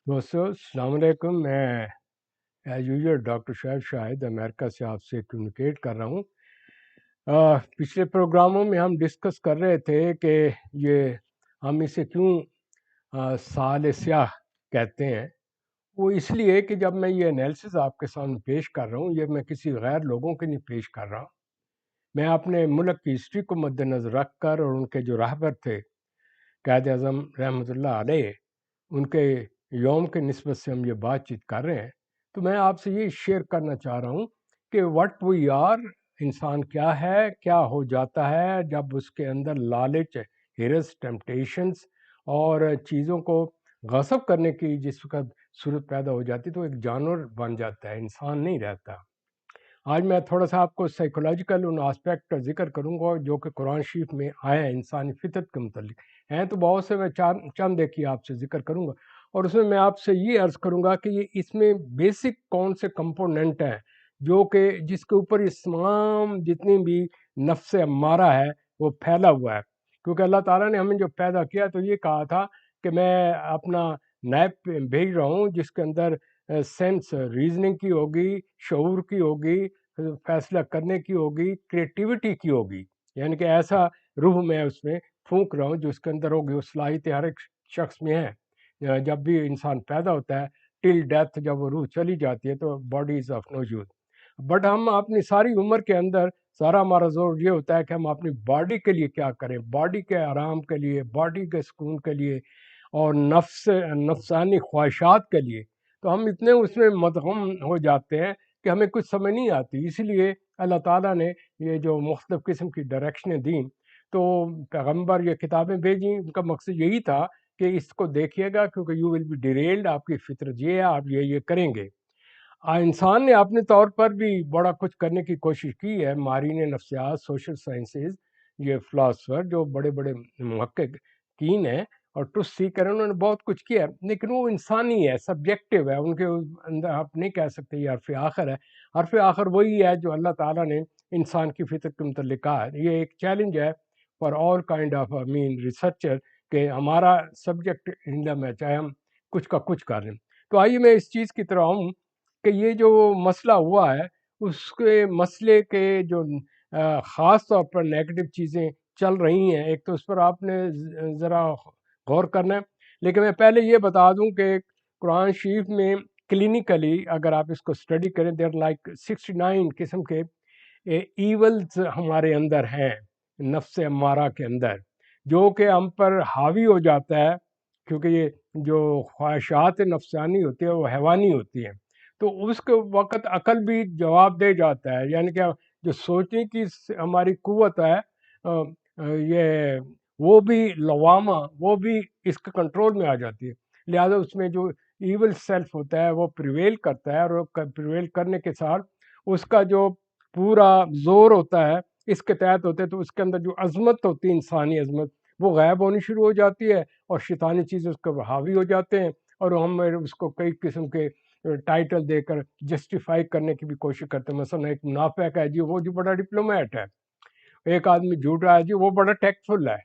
دوستو السلام علیکم. میں ایز یوزول ڈاکٹر شعیب شاہد امریکہ سے آپ سے کمیونیکیٹ کر رہا ہوں. پچھلے پروگراموں میں ہم ڈسکس کر رہے تھے کہ یہ ہم اسے کیوں سال سیاہ کہتے ہیں. وہ اس لیے کہ جب میں یہ انالیسز آپ کے سامنے پیش کر رہا ہوں، یہ میں کسی غیر لوگوں کے نہیں پیش کر رہا ہوں. میں اپنے ملک کی ہسٹری کو مد نظر رکھ کر اور ان کے جو رہبر تھے قائد اعظم رحمۃ اللہ علیہ، ان کے یوم کے نسبت سے ہم یہ بات چیت کر رہے ہیں. تو میں آپ سے یہ شیئر کرنا چاہ رہا ہوں کہ وٹ وی آر، انسان کیا ہے، کیا ہو جاتا ہے جب اس کے اندر لالچ، ہرس، ٹیمپٹیشنس اور چیزوں کو غصب کرنے کی جس وقت صورت پیدا ہو جاتی تو ایک جانور بن جاتا ہے، انسان نہیں رہتا. آج میں تھوڑا سا آپ کو سائیکولوجیکل ان آسپیکٹ کا ذکر کروں گا جو کہ قرآن شریف میں آیا ہے انسانی فطرت کے متعلق ہیں. تو بہت سے میں چند ایک ہی آپ سے ذکر کروں گا، اور اس میں آپ سے یہ عرض کروں گا کہ یہ اس میں بیسک کون سے کمپوننٹ ہیں جو کہ جس کے اوپر اس تمام جتنی بھی نفس امارہ ہے وہ پھیلا ہوا ہے. کیونکہ اللہ تعالیٰ نے ہمیں جو پیدا کیا تو یہ کہا تھا کہ میں اپنا نیب بھیج رہا ہوں جس کے اندر سینس ریزننگ کی ہوگی، شعور کی ہوگی، فیصلہ کرنے کی ہوگی، کریٹیوٹی کی ہوگی. یعنی کہ ایسا روح میں اس میں پھونک رہا ہوں جو اس کے اندر ہوگی. وہ صلاحیت ہر ایک شخص میں ہے. جب بھی انسان پیدا ہوتا ہے ٹل ڈیتھ جب وہ روح چلی جاتی ہے تو body is of no use. But ہم اپنی ساری عمر کے اندر سارا ہمارا زور یہ ہوتا ہے کہ ہم اپنی باڈی کے لیے کیا کریں، باڈی کے آرام کے لیے، باڈی کے سکون کے لیے اور نفسانی خواہشات کے لیے. تو ہم اتنے اس میں مدغم ہو جاتے ہیں کہ ہمیں کچھ سمجھ نہیں آتی. اس لیے اللہ تعالیٰ نے یہ جو مختلف قسم کی ڈائریکشنیں دیں تو پیغمبر یہ کتابیں بھیجیں، ان کا مقصد یہی تھا کہ اس کو دیکھیے گا کیونکہ یو ول بی ڈیریلڈ، آپ کی فطرت یہ ہے، آپ یہ کریں گے. انسان نے اپنے طور پر بھی بڑا کچھ کرنے کی کوشش کی ہے. مارین نفسیات، سوشل سائنسز، یہ فلاسفر جو بڑے بڑے محققین ہیں اور ٹروتھ سیکر ہیں، انہوں نے بہت کچھ کیا ہے، لیکن وہ انسانی ہے، سبجیکٹیو ہے. ان کے اندر آپ نہیں کہہ سکتے یہ حرف آخر ہے. حرف آخر وہی ہے جو اللہ تعالیٰ نے انسان کی فطرت کے متعلق کہا ہے. یہ ایک چیلنج ہے for all kind of researcher کہ ہمارا سبجیکٹ علم ہے چاہے ہم کچھ کا کچھ کر رہے ہیں. تو آئیے میں اس چیز کی طرح ہوں کہ یہ جو مسئلہ ہوا ہے اس کے مسئلے کے جو خاص طور پر نیگیٹو چیزیں چل رہی ہیں، ایک تو اس پر آپ نے ذرا غور کرنا ہے. لیکن میں پہلے یہ بتا دوں کہ قرآن شریف میں کلینکلی اگر آپ اس کو اسٹڈی کریں دیر لائک 69 قسم کے ایولز ہمارے اندر ہیں نفس امارہ کے اندر، جو کہ ہم پر حاوی ہو جاتا ہے. کیونکہ یہ جو خواہشات نفسانی ہوتی ہیں وہ حیوانی ہوتی ہیں، تو اس کے وقت عقل بھی جواب دے جاتا ہے. یعنی کہ جو سوچنے کی ہماری قوت ہے یہ وہ بھی لوامہ، وہ بھی اس کے کنٹرول میں آ جاتی ہے. لہذا اس میں جو ایول سیلف ہوتا ہے وہ پریویل کرتا ہے، اور پریویل کرنے کے ساتھ اس کا جو پورا زور ہوتا ہے اس کے تحت ہوتے ہیں. تو اس کے اندر جو عظمت ہوتی ہے، انسانی عظمت، وہ غائب ہونی شروع ہو جاتی ہے اور شیطانی چیزیں اس کو حاوی ہو جاتے ہیں. اور ہم اس کو کئی قسم کے ٹائٹل دے کر جسٹیفائی کرنے کی بھی کوشش کرتے ہیں. مثلا ایک منافق ہے جی، وہ جو بڑا ڈپلومیٹ ہے. ایک آدمی جھوٹ رہا ہے جی، وہ بڑا ٹیکٹفل ہے.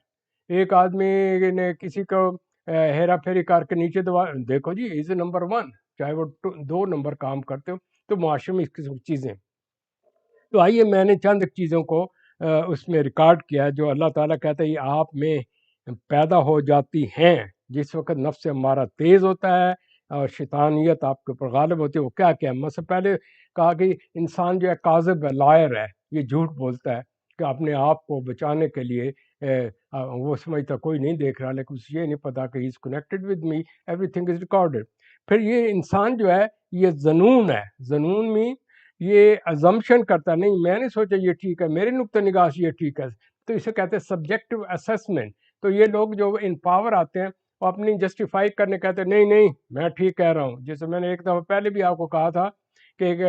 ایک آدمی نے کسی کو ہیرا پھیری کر کے نیچے دبا، دیکھو جی از نمبر 1، چاہے وہ 2 نمبر کام کرتے ہو. تو معاشرے میں اس قسم کی چیزیں. تو آئیے میں نے چند چیزوں کو اس میں ریکارڈ کیا جو اللہ تعالیٰ کہتا ہے یہ آپ میں پیدا ہو جاتی ہیں جس وقت نفس ہمارا تیز ہوتا ہے اور شیطانیت آپ کے اوپر غالب ہوتی ہے. وہ کیا کیا مثلا پہلے کہا کہ انسان جو ہے کاذب ہے، لائر ہے، یہ جھوٹ بولتا ہے کہ اپنے آپ کو بچانے کے لیے وہ سمجھتا کوئی نہیں دیکھ رہا، لیکن اسے یہ نہیں پتا کہ he is connected with me, everything is recorded. پھر یہ انسان جو ہے یہ ظنون ہے. ظنون میں یہ ازمپشن کرتا نہیں، میں نے سوچا یہ ٹھیک ہے، میرے نقطہ نگاہ سے یہ ٹھیک ہے. تو اسے کہتے ہیں سبجیکٹو اسیسمنٹ. تو یہ لوگ جو ان پاور آتے ہیں وہ اپنی جسٹیفائی کرنے کہتے ہیں نہیں نہیں میں ٹھیک کہہ رہا ہوں. جیسے میں نے ایک دفعہ پہلے بھی آپ کو کہا تھا کہ ایک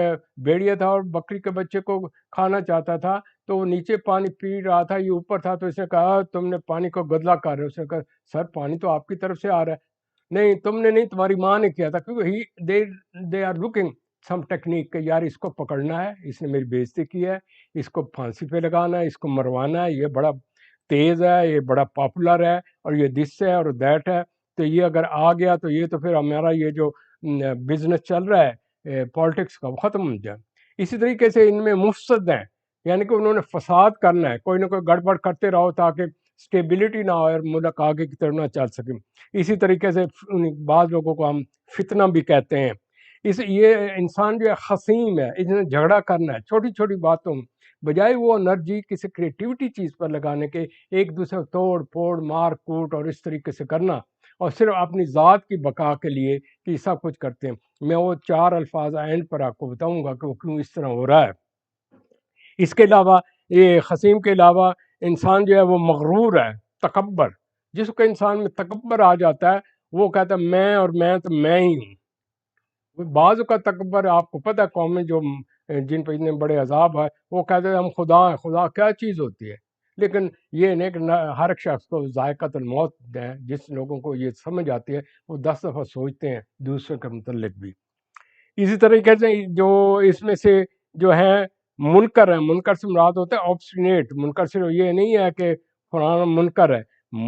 بھیڑیا تھا اور بکری کے بچے کو کھانا چاہتا تھا، تو وہ نیچے پانی پی رہا تھا، یہ اوپر تھا. تو اس نے کہا تم نے پانی کو گدلا کر رہے ہو. اس نے کہا سر پانی تو آپ کی طرف سے آ رہا ہے. نہیں تم نے نہیں، تمہاری ماں نے کیا تھا. کیونکہ they are looking some technique کہ یار اس کو پکڑنا ہے، اس نے میری بےزتی کی ہے، اس کو پھانسی پہ لگانا ہے، اس کو مروانا ہے، یہ بڑا تیز ہے، یہ بڑا پاپولر ہے، اور یہ دس ہے اور دیٹ ہے. تو یہ اگر آ گیا تو یہ تو پھر ہمارا یہ جو بزنس چل رہا ہے پالیٹکس کا وہ ختم ہو جائے. اسی طریقے سے ان میں مفسد ہیں، یعنی کہ انہوں نے فساد کرنا ہے، کوئی نہ کوئی گڑبڑ کرتے رہو تاکہ اسٹیبلٹی نہ ہو اور ملک آگے کی طرف نہ چل سکے. اسی طریقے سے بعض لوگوں کو ہم فتنہ بھی کہتے ہیں. یہ انسان جو ہے خصیم ہے، اس نے جھگڑا کرنا ہے چھوٹی چھوٹی باتوں میں، بجائے وہ انرجی کسی کریٹیوٹی چیز پر لگانے کے ایک دوسرے کو توڑ پھوڑ مار کوٹ اور اس طریقے سے کرنا، اور صرف اپنی ذات کی بقا کے لیے کہ سب کچھ کرتے ہیں. میں وہ 4 الفاظ اینڈ پر آپ کو بتاؤں گا کہ وہ کیوں اس طرح ہو رہا ہے. اس کے علاوہ یہ خصیم کے علاوہ انسان جو ہے وہ مغرور ہے، تکبر. جس کو انسان میں تکبر آ جاتا ہے وہ کہتا ہے میں اور میں تو میں ہی ہوں. بعض کا تکبر آپ کو پتہ ہے قومیں جو جن پہ اتنے بڑے عذاب ہے وہ کہتے ہیں ہم خدا ہیں. خدا کیا چیز ہوتی ہے؟ لیکن یہ نہیں کہ ہر ایک شخص کو ذائقۃ الموت ہے. جس لوگوں کو یہ سمجھ آتی ہے وہ 10 دفعہ سوچتے ہیں دوسرے کے متعلق بھی. اسی طریقے سے جو اس میں سے جو ہے منکر ہے، منکر سے مراد ہوتا ہے آبسٹینیٹ. منکر صرف یہ نہیں ہے کہ فلانا منکر ہے.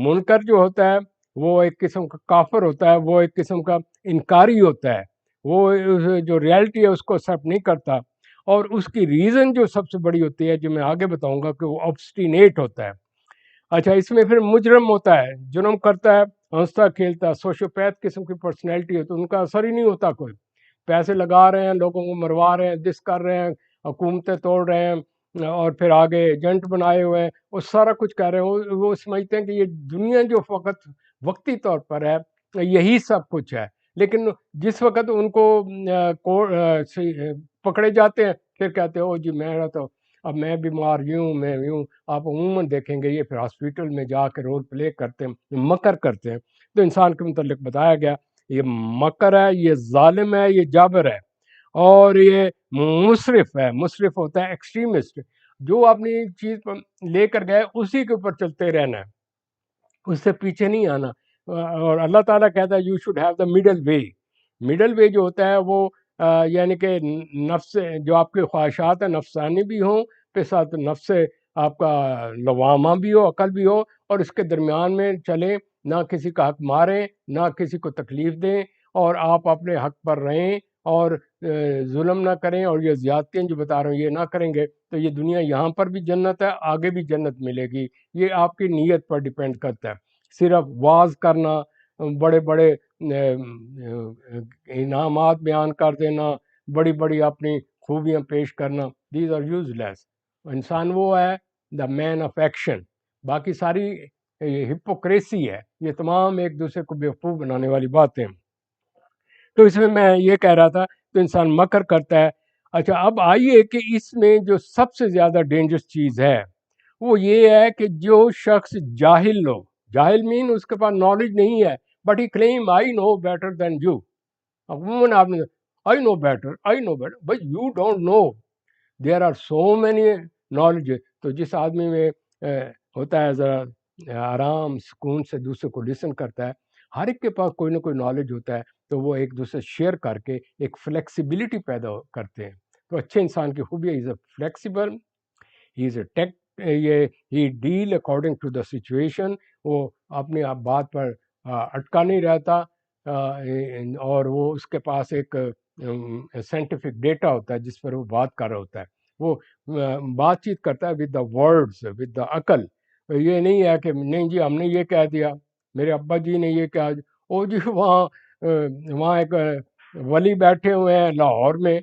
منکر جو ہوتا ہے وہ ایک قسم کا کافر ہوتا ہے، وہ ایک قسم کا انکاری ہوتا ہے، وہ جو ریالٹی ہے اس کو ایکسیپٹ نہیں کرتا. اور اس کی ریزن جو سب سے بڑی ہوتی ہے جو میں آگے بتاؤں گا کہ وہ آبسٹینیٹ ہوتا ہے. اچھا، اس میں پھر مجرم ہوتا ہے، جرم کرتا ہے، ہنستا کھیلتا، سوشوپیتھ قسم کی پرسنالٹی ہوتی ہے. ان کا اثر ہی نہیں ہوتا کوئی. پیسے لگا رہے ہیں، لوگوں کو مروا رہے ہیں، دس کر رہے ہیں، حکومتیں توڑ رہے ہیں، اور پھر آگے ایجنٹ بنائے ہوئے ہیں، وہ سارا کچھ کر رہے ہیں. وہ سمجھتے ہیں کہ یہ دنیا جو فقط وقتی طور پر ہے یہی سب کچھ ہے. لیکن جس وقت ان کو پکڑے جاتے ہیں پھر کہتے ہو جی میرا تو اب میں بیمار یوں میں یوں. آپ عموماً دیکھیں گے یہ پھر ہاسپیٹل میں جا کے رول پلے کرتے ہیں، مکر کرتے ہیں. تو انسان کے متعلق بتایا گیا یہ مکر ہے، یہ ظالم ہے، یہ جابر ہے، اور یہ مسرف ہے. مسرف ہوتا ہے ایکسٹریمسٹ، جو اپنی چیز پر لے کر گئے اسی کے اوپر چلتے رہنا ہے، اس سے پیچھے نہیں آنا. اور اللہ تعالیٰ کہتا ہے you should have the middle way. Middle way جو ہوتا ہے وہ یعنی کہ نفس جو آپ کے خواہشات ہیں نفسانی بھی ہوں، پھر ساتھ نفس آپ کا لوامہ بھی ہو، عقل بھی ہو، اور اس کے درمیان میں چلیں، نہ کسی کا حق ماریں، نہ کسی کو تکلیف دیں، اور آپ اپنے حق پر رہیں اور ظلم نہ کریں. اور یہ زیادتیاں جو بتا رہا ہوں یہ نہ کریں گے تو یہ دنیا یہاں پر بھی جنت ہے، آگے بھی جنت ملے گی. یہ آپ کی نیت پر ڈیپینڈ کرتا ہے. صرف واز کرنا، بڑے بڑے انعامات بیان کر دینا، بڑی بڑی اپنی خوبیاں پیش کرنا، دیز آر یوز لیس. انسان وہ ہے دا مین آف ایکشن. باقی ساری ہپوکریسی ہے، یہ تمام ایک دوسرے کو بیوقوف بنانے والی باتیں. تو اس میں یہ کہہ رہا تھا تو انسان مکر کرتا ہے. اچھا، اب آئیے کہ اس میں جو سب سے زیادہ ڈینجرس چیز ہے وہ یہ ہے کہ جو شخص جاہل ہو، جاہل مین اس کے پاس نالج نہیں ہے، but he claim I know better than you. عموماً آپ نے I know better but you don't know. There are so many knowledge. تو جس آدمی میں ہوتا ہے ذرا آرام سکون سے دوسرے کو لسن کرتا ہے، ہر ایک کے پاس کوئی نہ کوئی نالج ہوتا ہے، تو وہ ایک دوسرے شیئر کر کے ایک فلیکسیبلٹی پیدا کرتے ہیں. تو اچھے انسان کی خوبی از a flexible, he is a tick, یہ he deal according to the situation. وہ اپنی بات پر اٹکا نہیں رہتا، اور وہ اس کے پاس ایک سائنٹیفک ڈیٹا ہوتا ہے جس پر وہ بات کر رہا ہوتا ہے. وہ بات چیت کرتا ہے with the words, with the عقل. یہ نہیں ہے کہ نہیں جی ہم نے یہ کہہ دیا، میرے ابا جی نے یہ کہا، او جی وہاں ایک ولی بیٹھے ہوئے ہیں لاہور میں،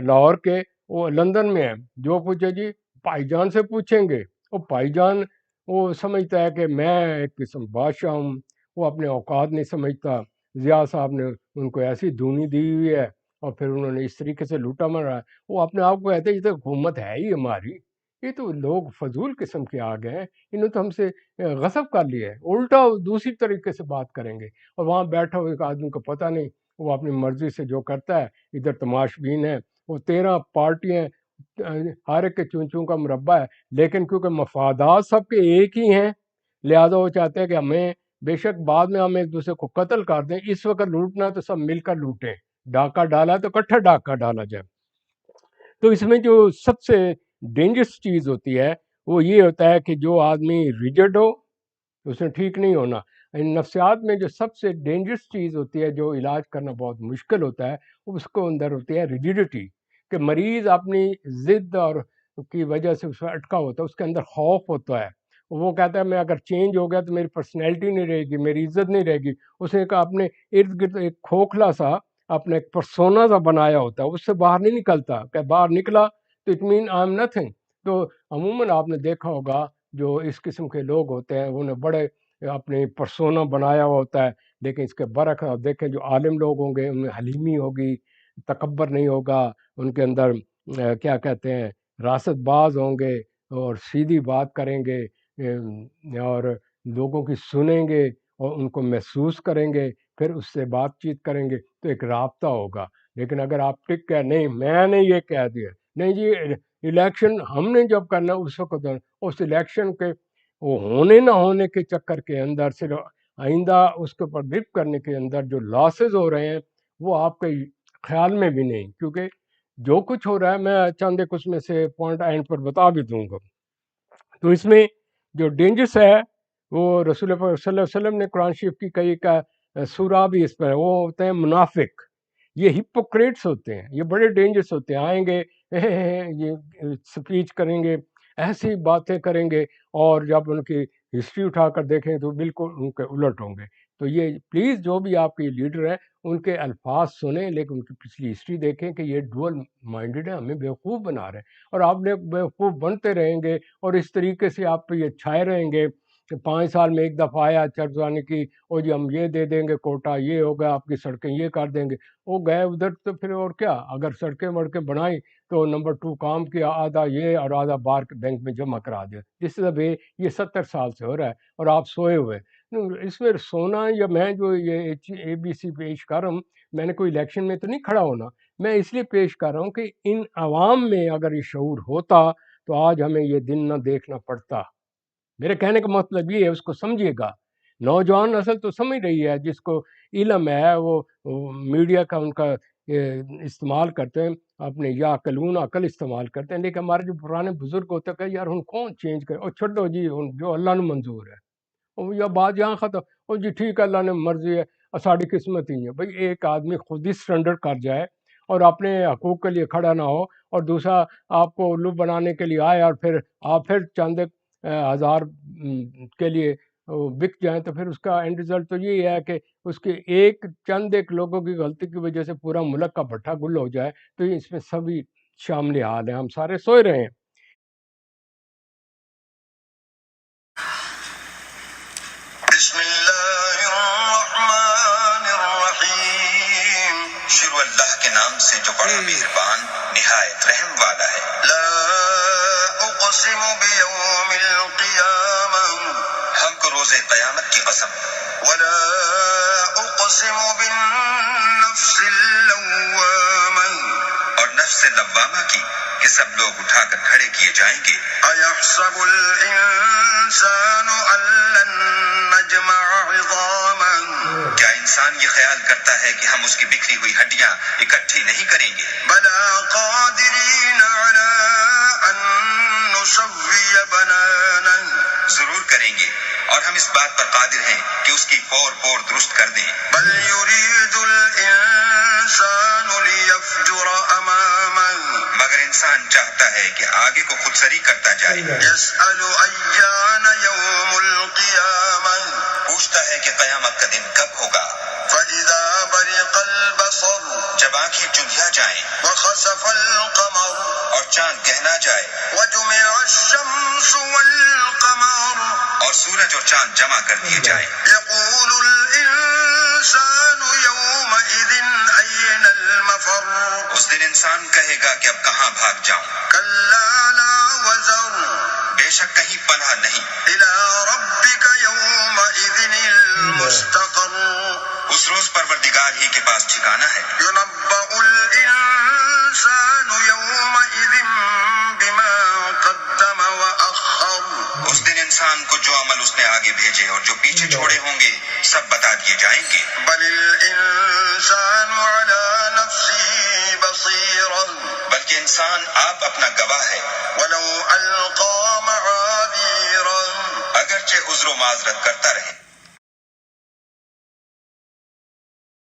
لاہور کے، وہ لندن میں ہیں، جو پوچھے جی بھائی جان سے پوچھیں گے. وہ بھائی جان وہ سمجھتا ہے کہ میں ایک قسم بادشاہ ہوں، وہ اپنے اوقات نہیں سمجھتا. ضیاء صاحب نے ان کو ایسی دھونی دی ہوئی ہے اور پھر انہوں نے اس طریقے سے لوٹا مرا ہے. وہ اپنے آپ کو کہتے ہیں یہ تو حکومت ہے ہی ہماری. یہ تو لوگ فضول قسم کے آ گئے ہیں، انہوں تو ہم سے غصب کر لیا ہے. الٹا دوسری طریقے سے بات کریں گے، اور وہاں بیٹھا ہوا ایک آدمی کو پتہ نہیں، وہ اپنی مرضی سے جو کرتا ہے. ادھر تماش بین ہے، وہ 13 پارٹیاں، ہر ایک کے چون چون کا مربع ہے، لیکن کیونکہ مفادات سب کے ایک ہی ہیں لہذا وہ چاہتے ہیں کہ ہمیں بے شک بعد میں ہم ایک دوسرے کو قتل کر دیں، اس وقت لوٹنا تو سب مل کر لوٹیں. ڈاکہ ڈالا تو اکٹھا ڈاکہ ڈالا جائے. تو اس میں جو سب سے ڈینجرس چیز ہوتی ہے وہ یہ ہوتا ہے کہ جو آدمی ریجڈ ہو اس نے ٹھیک نہیں ہونا. نفسیات میں جو سب سے ڈینجرس چیز ہوتی ہے، جو علاج کرنا بہت مشکل ہوتا ہے، اس کو اندر ہوتی ہے ریجیڈیٹی، کہ مریض اپنی ضد اور کی وجہ سے اس میں اٹکا ہوتا ہے، اس کے اندر خوف ہوتا ہے، وہ کہتا ہے میں اگر چینج ہو گیا تو میری پرسنالٹی نہیں رہے گی، میری عزت نہیں رہے گی. اس نے کہا اپنے ارد گرد ایک کھوکھلا سا اپنا ایک پرسونا سا بنایا ہوتا ہے، اس سے باہر نہیں نکلتا، کہ باہر نکلا تو it mean I am nothing. تو عموماً آپ نے دیکھا ہوگا جو اس قسم کے لوگ ہوتے ہیں انہیں بڑے اپنے پرسونا بنایا ہوا ہوتا ہے، لیکن اس کے برعکس آپ دیکھیں جو عالم لوگ ہوں گے ان میں حلیمی ہوگی، تکبر نہیں ہوگا، ان کے اندر کیا کہتے ہیں راست باز ہوں گے اور سیدھی بات کریں گے، اور لوگوں کی سنیں گے اور ان کو محسوس کریں گے، پھر اس سے بات چیت کریں گے تو ایک رابطہ ہوگا. لیکن اگر آپ ٹک کے نہیں میں نے یہ کہہ دیا، نہیں جی الیکشن ہم نے جب کرنا اس وقت، اس الیکشن کے وہ ہونے نہ ہونے کے چکر کے اندر صرف آئندہ اس کے اوپر ڈرپ کرنے کے اندر جو لاسز ہو رہے ہیں وہ آپ کے خیال میں بھی نہیں، کیونکہ جو کچھ ہو رہا ہے میں چند ایک اس میں سے پوائنٹ اینڈ پر بتا بھی دوں گا. تو اس میں جو ڈینجرس ہے وہ رسول اللہ صلی اللہ علیہ وسلم نے قرآن شریف کی کئی کا سورہ بھی اس پر، وہ ہوتے ہیں منافق، یہ ہپوکریٹس ہوتے ہیں، یہ بڑے ڈینجرس ہوتے ہیں. آئیں گے یہ سپیچ کریں گے، ایسی باتیں کریں گے، اور جب ان کی ہسٹری اٹھا کر دیکھیں تو بالکل ان کے الٹ ہوں گے. تو یہ پلیز جو بھی آپ کے لیڈر ہیں ان کے الفاظ سنیں، لیکن ان کی پچھلی ہسٹری دیکھیں کہ یہ ڈوئل مائنڈڈ ہے، ہمیں بیوقوف بنا رہے ہیں، اور آپ نے بیوقوف بنتے رہیں گے اور اس طریقے سے آپ پہ یہ چھائے رہیں گے کہ 5 سال میں ایک دفعہ آیا چرچانے کی، او جی ہم یہ دے دیں گے کوٹا، یہ ہوگا آپ کی سڑکیں یہ کر دیں گے. وہ گئے ادھر تو پھر اور کیا، اگر سڑکیں وڑکیں بنائیں تو نمبر 2 کام کیا، آدھا یہ اور آدھا بار بینک میں جمع کرا دیا، جس سے بھی یہ 70 سال سے ہو رہا ہے اور آپ سوئے ہوئے. اس میں سونا، یا میں جو یہ ABC پیش کر رہا ہوں، میں نے کوئی الیکشن میں تو نہیں کھڑا ہونا، میں اس لیے پیش کر رہا ہوں کہ ان عوام میں اگر یہ شعور ہوتا تو آج ہمیں یہ دن نہ دیکھنا پڑتا. میرے کہنے کا مطلب یہ ہے، اس کو سمجھیے گا. نوجوان نسل تو سمجھ رہی ہے، جس کو علم ہے وہ میڈیا کا ان کا استعمال کرتے ہیں، اپنے یا عقل استعمال کرتے ہیں. لیکن ہمارے جو پرانے بزرگ ہوتے ہیں کہ یار ہن کون چینج کرے، اور چھوڑو جی جو اللہ نے منظور ہے، یا بات یہاں ختم، اور جی ٹھیک ہے اللہ نے مرضی ہے، ساری قسمت ہی ہے. بھائی ایک آدمی خود ہی سرنڈر کر جائے اور اپنے حقوق کے لیے کھڑا نہ ہو، اور دوسرا آپ کو الو بنانے کے لیے آئے اور پھر آپ پھر چند ہزار کے لیے بک جائیں، تو پھر اس کا اینڈ رزلٹ تو یہی ہے کہ اس کے ایک لوگوں کی غلطی کی وجہ سے پورا ملک کا بھٹا گل ہو جائے. تو اس میں سبھی شامل حال ہیں، ہم سارے سوئے رہے ہیں. بسم اللہ الرحمن الرحیم، شروع اللہ کے نام سے جو بڑا مہربان نہایت رحم والا ہے. لا اقسم بیوم القیامہ، ہم کو روز قیامت کی قسم. ولا اقسم بالنفس اللوامہ، اور نفس لوامہ کی کہ سب لوگ اٹھا کر کھڑے کیے جائیں گے. ایحسب الانسان ان لن نجمع عظاما، کیا انسان یہ خیال کرتا ہے کہ ہم اس کی بکھری ہوئی ہڈیاں اکٹھی نہیں کریں گے. بلا قادرین علی ان نسوی بنانا، ضرور کریں گے اور ہم اس بات پر قادر ہیں کہ اس کی پور درست کر دیں. بل یرید الانسان لیفجر امامہ، مگر انسان چاہتا ہے کہ آگے کو خود سری کرتا جائے. یسأل ایان یوم القیامہ، پوچھتا ہے کہ قیامت کا دن کب ہوگا. فَإِذَا بَرِقَ الْبَصَرُ، جب آنکھیں چندھیا جائیں. وَخَسَفَ الْقَمَرُ، اور چاند گہنا جائے. وَجُمِعَ الشَّمْسُ وَالْقَمَرُ، اور سورج اور چاند جمع کر دیے جائیں. يَقُولُ الْإِنسَانُ يَوْمَئِذٍ أَيْنَ الْمَفَرُّ، اس دن انسان کہے گا کہ اب کہاں بھاگ جاؤں. كَلَّا لَا وَزَرُ، بے شک کہیں پناہ نہیں. إِلَىٰ رَبِّكَ يَوْمَئِذٍ الْمُسْتَقَرُّ، اس روز پروردگار ہی کے پاس ٹھکانہ ہے. يُنَبَّأُ الْإِنسَانُ يَوْمَئِذٍ بِمَا قَدَّمَ وَأَخَّرَ، اس دن انسان کو جو عمل اس نے آگے بھیجے اور جو پیچھے چھوڑے ہوں گے سب بتا دیے جائیں گے. بل الانسان علی نفسه بصیرا، بلکہ انسان آپ اپنا گواہ ہے. ولو القى معاذیرا، اگرچہ عذر و معذرت کرتا رہے.